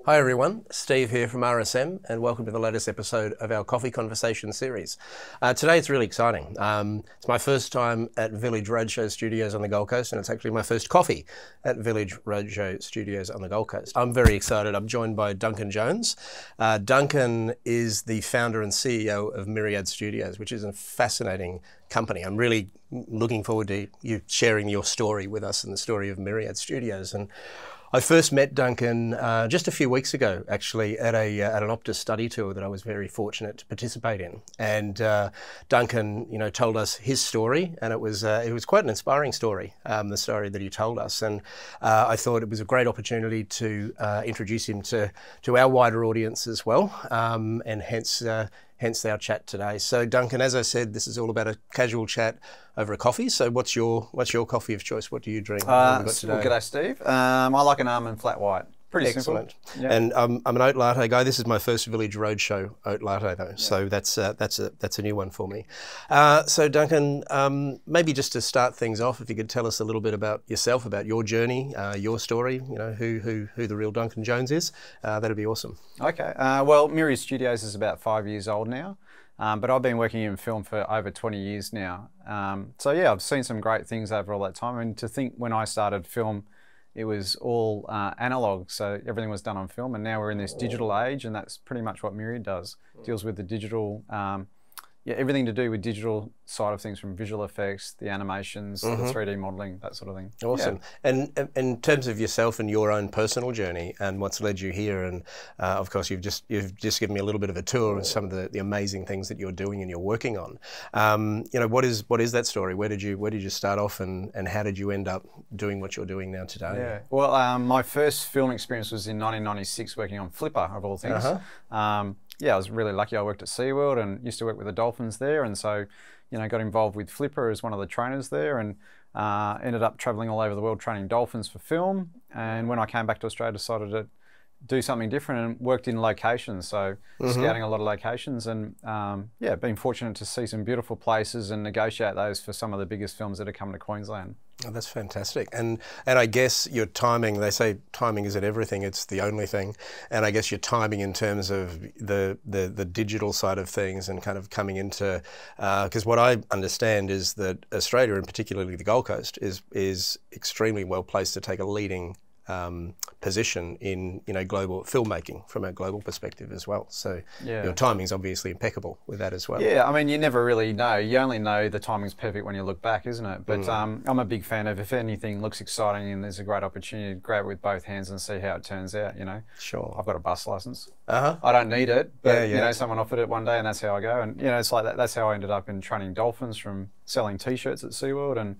Hi everyone, Steve here from RSM and welcome to the latest episode of our Coffee Conversation series. Today it's really exciting. It's my first time at Village Roadshow Studios on the Gold Coast, and it's actually my first coffee at Village Roadshow Studios on the Gold Coast. I'm very excited. I'm joined by Duncan Jones. Duncan is the founder and CEO of Myriad Studios, which is a fascinating company. I'm really looking forward to you sharing your story with us and the story of Myriad Studios. And I first met Duncan just a few weeks ago, actually, at an Optus study tour that I was very fortunate to participate in. And Duncan, told us his story, and it was quite an inspiring story, the story that he told us. And I thought it was a great opportunity to introduce him to our wider audience as well, and hence our chat today. So Duncan, as I said, this is all about a casual chat over a coffee. So what's your coffee of choice? What do you drink? Well, g'day, Steve. I like an almond flat white. Pretty excellent. Simple. Yep. And I'm an oat latte guy. This is my first Village Roadshow oat latte though, so that's a new one for me. So Duncan, maybe just to start things off, if you could tell us a little bit about yourself, about your journey, your story. Who the real Duncan Jones is. That'd be awesome. Okay. Well, Myriad Studios is about 5 years old now. But I've been working in film for over 20 years now. So yeah, I've seen some great things over all that time. And to think when I started film, it was all analog, so everything was done on film. And now we're in this digital age, and that's pretty much what Myriad does. Deals with the digital, everything to do with digital side of things, from visual effects, the animations, the 3D modelling, that sort of thing. Awesome. Yeah. And in terms of yourself and your own personal journey and what's led you here, and of course you've just given me a little bit of a tour of some of the amazing things that you're doing and you're working on. What is that story? Where did you start off, and how did you end up doing what you're doing now today? Yeah. Well, my first film experience was in 1996, working on Flipper of all things. Yeah, I was really lucky. I worked at SeaWorld and used to work with the dolphins there, and so got involved with Flipper as one of the trainers there, and ended up traveling all over the world training dolphins for film. And when I came back to Australia, decided to do something different and worked in locations, so scouting a lot of locations, and been fortunate to see some beautiful places and negotiate those for some of the biggest films that are coming to Queensland. Oh, that's fantastic. And I guess your timing, they say timing isn't everything, it's the only thing. And I guess your timing in terms of the digital side of things and kind of coming into, because what I understand is that Australia, and particularly the Gold Coast, is extremely well placed to take a leading position in global filmmaking from a global perspective as well. So your timing's obviously impeccable with that as well. Yeah, I mean, you never really know. You only know the timing's perfect when you look back, isn't it? But I'm a big fan of, if anything looks exciting and there's a great opportunity, to grab it with both hands and see how it turns out. Sure. I've got a bus license. I don't need it, but someone offered it one day, and that's how I go. And it's like that. That's how I ended up in training dolphins, from selling T-shirts at SeaWorld, and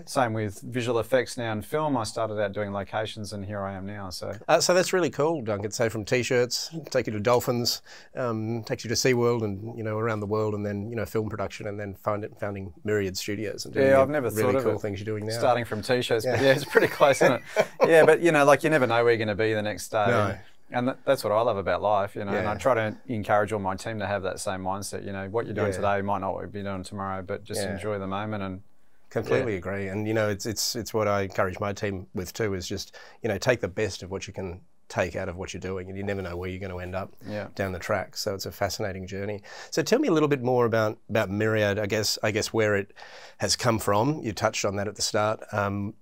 same with visual effects now in film. I started out doing locations, and here I am now. So that's really cool, Duncan. So from T-shirts, take you to dolphins, takes you to SeaWorld, and around the world, and then film production, and then founding Myriad Studios, and doing I've never really thought cool of things you're doing now. Starting from T-shirts, but it's pretty close, isn't it? Yeah, but like you never know where you're going to be the next day. No. And that's what I love about life, and I try to encourage all my team to have that same mindset. What you're doing today might not be doing tomorrow, but just enjoy the moment. And completely agree. And it's what I encourage my team with too, is just take the best of what you can take out of what you're doing, and you never know where you're going to end up down the track. So it's a fascinating journey. So tell me a little bit more about Myriad. I guess where it has come from. You touched on that at the start.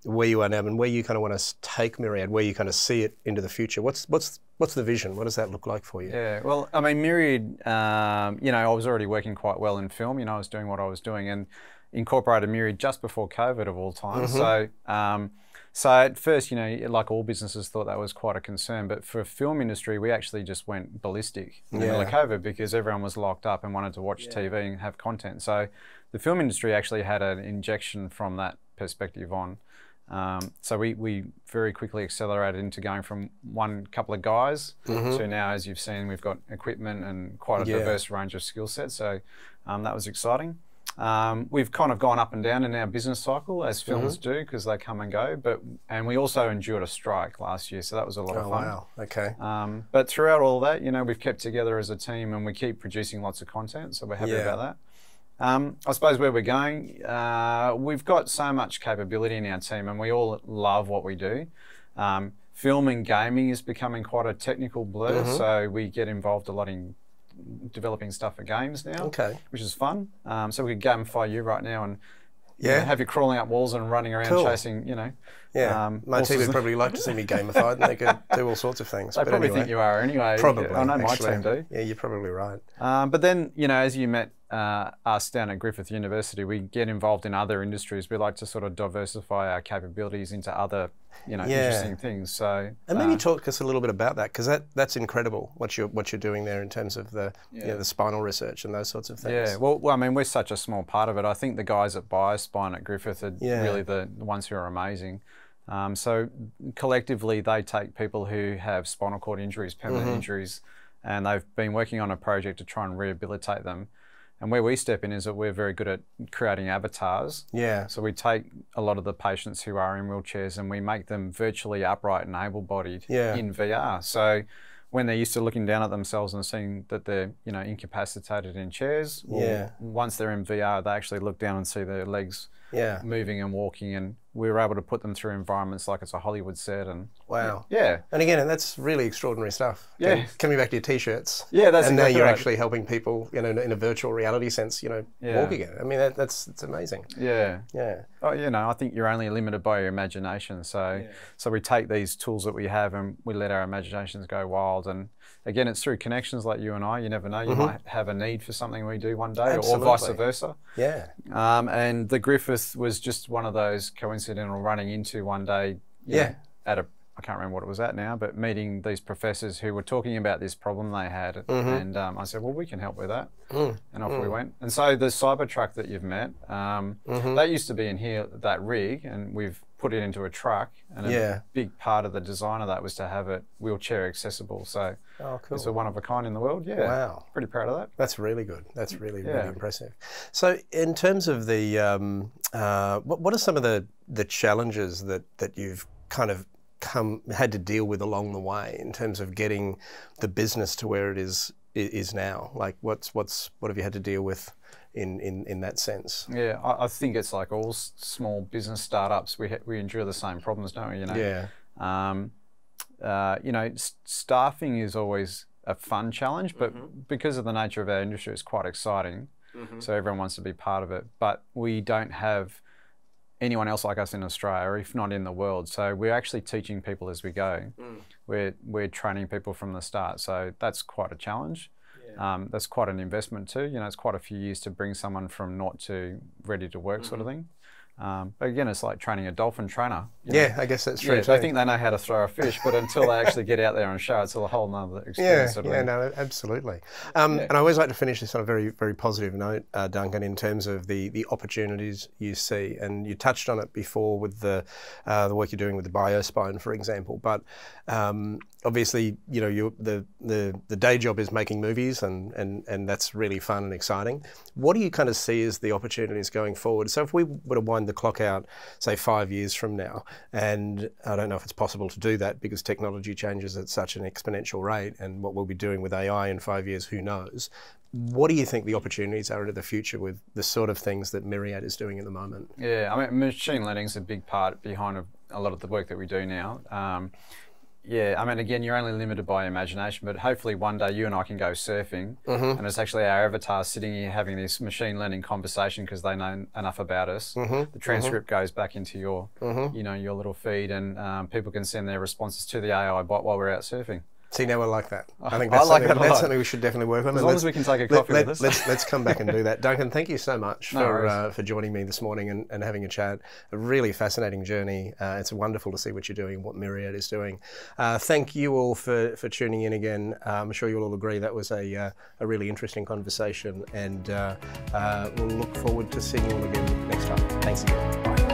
Where you are now, and where you kind of want to take Myriad, where you kind of see it into the future. What's the vision? What does that look like for you? Yeah, well, I mean, Myriad, I was already working quite well in film. I was doing what I was doing, and incorporated Myriad just before COVID of all time. So at first, like all businesses, thought that was quite a concern. But for film industry, we actually just went ballistic in the middle of COVID, because everyone was locked up and wanted to watch TV and have content. So the film industry actually had an injection from that perspective on. So we very quickly accelerated into going from one couple of guys to now, as you've seen, we've got equipment and quite a diverse range of skill sets. So that was exciting. We've kind of gone up and down in our business cycle, as films do, because they come and go. And we also endured a strike last year, so that was a lot of fun. Wow, okay. But throughout all that, we've kept together as a team, and we keep producing lots of content, so we're happy about that. I suppose where we're going, we've got so much capability in our team and we all love what we do. Film and gaming is becoming quite a technical blur, so we get involved a lot in developing stuff for games now, which is fun. So we could gamify you right now and have you crawling up walls and running around chasing, my team would probably like to see me gamified and they could do all sorts of things. They probably think you are anyway. Probably. I know my team do. Yeah, you're probably right. But then, as you met us down at Griffith University, we get involved in other industries. We like to sort of diversify our capabilities into other, interesting things. So, and maybe talk us a little bit about that, because that's incredible what you're doing there in terms of the the spinal research and those sorts of things. Yeah, well, I mean, we're such a small part of it. I think the guys at BioSpine at Griffith are really the ones who are amazing. So collectively, they take people who have spinal cord injuries, permanent injuries, and they've been working on a project to try and rehabilitate them. And where we step in is that we're very good at creating avatars. Yeah. So we take a lot of the patients who are in wheelchairs and we make them virtually upright and able-bodied in VR. So when they're used to looking down at themselves and seeing that they're, incapacitated in chairs, once they're in VR, they actually look down and see their legs moving and walking, and we were able to put them through environments like it's a Hollywood set. And wow. Yeah. And again, that's really extraordinary stuff. Yeah. Coming back to your t-shirts. Yeah, that's and exactly now you're right. actually helping people, in a virtual reality sense, walk again. I mean, it's amazing. Yeah. Yeah. Oh, I think you're only limited by your imagination. So we take these tools that we have and we let our imaginations go wild. And again, it's through connections like you and I. You never know. You might have a need for something we do one day, or vice versa. Yeah. And the Griffith was just one of those coincidental running into one day. At I can't remember what it was at now, but meeting these professors who were talking about this problem they had, and I said, well, we can help with that, and off we went. And so the Cybertruck that you've met, that used to be in here, that rig, and we've put it into a truck, and a big part of the design of that was to have it wheelchair accessible. So it's a one of a kind in the world. Yeah, wow, pretty proud of that. That's really good. That's really impressive. So in terms of the, what are some of the challenges that you've kind of had to deal with along the way in terms of getting the business to where it is now? Like what have you had to deal with in that sense? Yeah, I think it's like all small business startups. We endure the same problems, don't we? Staffing is always a fun challenge, but because of the nature of our industry, it's quite exciting. So everyone wants to be part of it, but we don't have anyone else like us in Australia, or if not in the world. So we're actually teaching people as we go. We're training people from the start. So that's quite a challenge. That's quite an investment too. It's quite a few years to bring someone from naught to ready to work sort of thing. But again, it's like training a dolphin trainer. Yeah, I guess that's true. Yeah, they think they know how to throw a fish, but until they actually get out there and show, it's a whole nother experience. No, absolutely. And I always like to finish this on a very, very positive note, Duncan, in terms of the opportunities you see. And you touched on it before with the work you're doing with the BioSpine, for example. But obviously, the day job is making movies, and that's really fun and exciting. What do you kind of see as the opportunities going forward? So if we were to wind the clock out, say 5 years from now, and I don't know if it's possible to do that because technology changes at such an exponential rate, and what we'll be doing with AI in 5 years, who knows? What do you think the opportunities are into the future with the sort of things that Myriad is doing at the moment? Yeah, I mean, machine learning is a big part behind a lot of the work that we do now. Yeah, I mean, again, you're only limited by imagination, but hopefully one day you and I can go surfing, and it's actually our avatars sitting here having this machine learning conversation because they know enough about us. The transcript goes back into your, your little feed, and people can send their responses to the AI bot while we're out surfing. See, now I like that. I think that's something we should definitely work on. As long as we can take a coffee with us. Let's come back and do that. Duncan, thank you so much for joining me this morning and having a chat. A really fascinating journey. It's wonderful to see what you're doing, what Myriad is doing. Thank you all for tuning in again. I'm sure you'll all agree that was a really interesting conversation, and we'll look forward to seeing you all again next time. Thanks again. Bye.